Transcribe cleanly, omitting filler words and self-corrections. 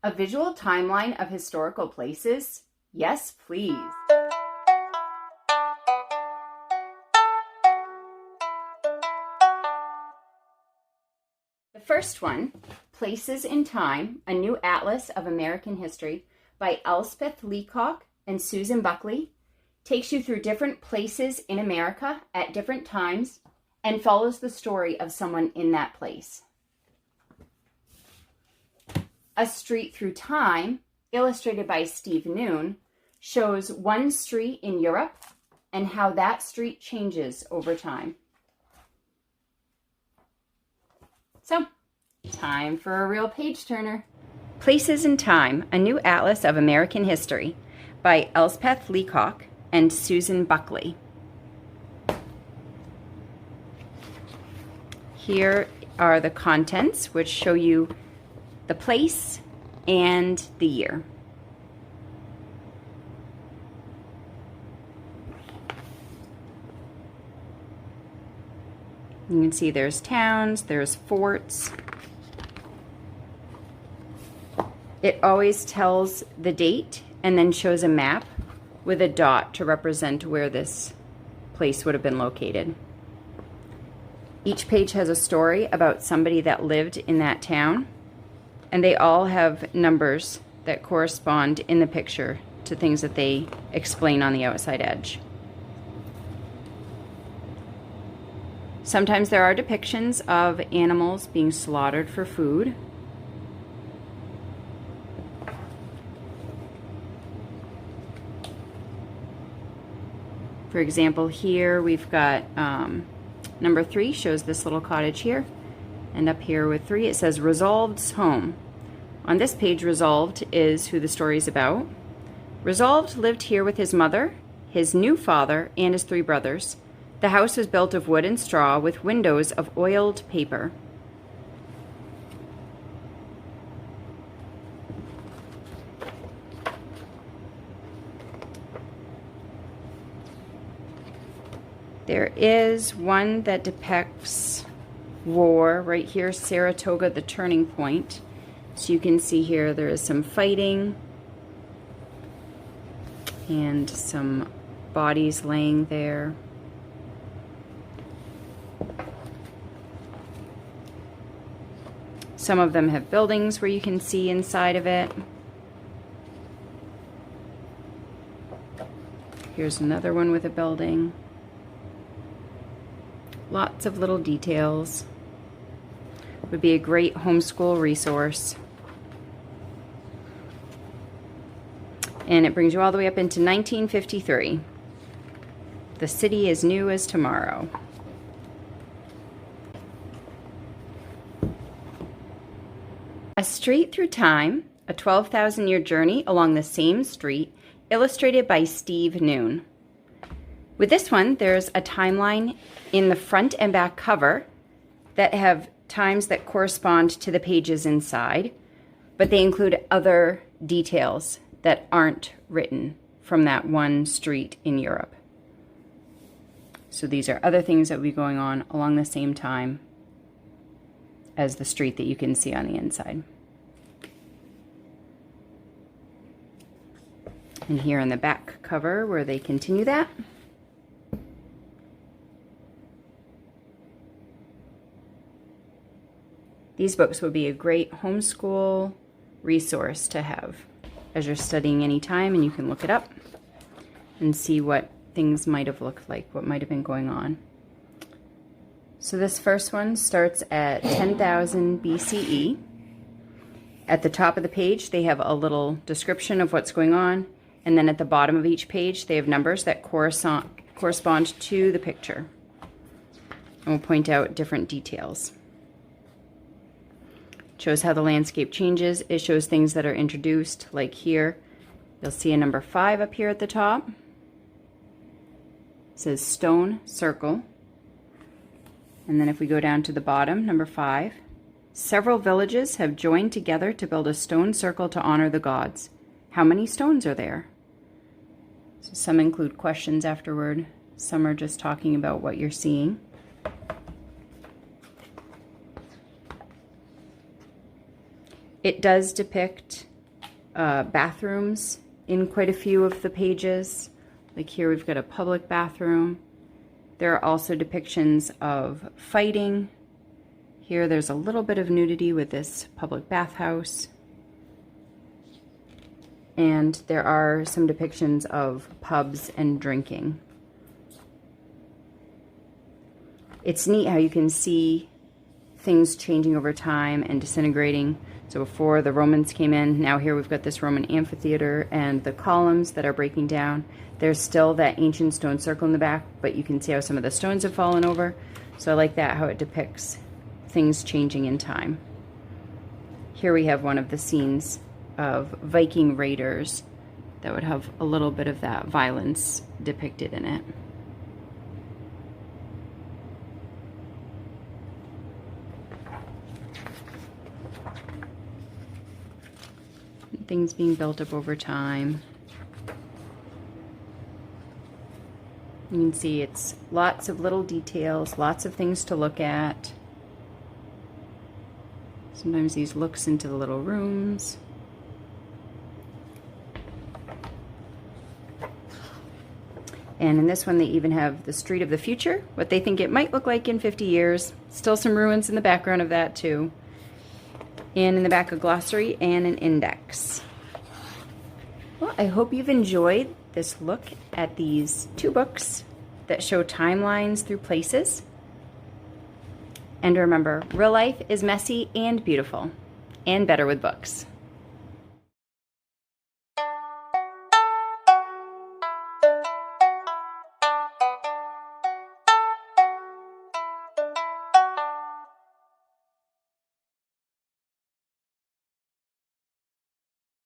A visual timeline of historical places? Yes, please. The first one, Places in Time, a New Atlas of American History by Elspeth Leacock and Susan Buckley, takes you through different places in America at different times and follows the story of someone in that place. A Street Through Time, illustrated by Steve Noon, shows one street in Europe and how that street changes over time. So, time for a real page turner. Places in Time, a New Atlas of American History by Elspeth Leacock and Susan Buckley. Here are the contents, which show you the place and the year. You can see there's towns, there's forts. It always tells the date and then shows a map with a dot to represent where this place would have been located. Each page has a story about somebody that lived in that town, and they all have numbers that correspond in the picture to things that they explain on the outside edge. Sometimes there are depictions of animals being slaughtered for food. For example, here we've got number 3 shows this little cottage here. And up here with 3, it says Resolved's home. On this page, Resolved is who the story is about. Resolved lived here with his mother, his new father, and his 3 brothers. The house was built of wood and straw with windows of oiled paper. There is one that depicts war right here, Saratoga, the turning point. So you can see here there is some fighting and some bodies laying there. Some of them have buildings where you can see inside of it. Here's another one with a building. Lots of little details. Would be a great homeschool resource. And it brings you all the way up into 1953. The city is new as tomorrow. A Street Through Time, a 12,000-year journey along the same street, illustrated by Steve Noon. With this one, there's a timeline in the front and back cover that have times that correspond to the pages inside, but they include other details that aren't written from that one street in Europe. So these are other things that will be going on along the same time as the street that you can see on the inside. And here in the back cover where they continue that. These books would be a great homeschool resource to have as you're studying anytime, and you can look it up and see what things might have looked like, what might have been going on. So this first one starts at 10,000 BCE. At the top of the page, they have a little description of what's going on, and then at the bottom of each page, they have numbers that correspond to the picture. And we'll point out different details. It shows how the landscape changes. It shows things that are introduced, like here. You'll see a number 5 up here at the top. It says stone circle. And then if we go down to the bottom, number 5, several villages have joined together to build a stone circle to honor the gods. How many stones are there? So some include questions afterward. Some are just talking about what you're seeing. It does depict bathrooms in quite a few of the pages. Like here we've got a public bathroom. There are also depictions of fighting. Here there's a little bit of nudity with this public bathhouse. And there are some depictions of pubs and drinking. It's neat how you can see things changing over time and disintegrating. So before the Romans came in, now here we've got this Roman amphitheater and the columns that are breaking down. There's still that ancient stone circle in the back, but you can see how some of the stones have fallen over. So I like that, how it depicts things changing in time. Here we have one of the scenes of Viking raiders that would have a little bit of that violence depicted in it. Things being built up over time. You can see it's lots of little details, lots of things to look at. Sometimes these looks into the little rooms. And in this one, they even have the street of the future, what they think it might look like in 50 years. Still some ruins in the background of that too. And in the back, a glossary and an index. Well, I hope you've enjoyed this look at these two books that show timelines through places. And remember, real life is messy and beautiful, and better with books.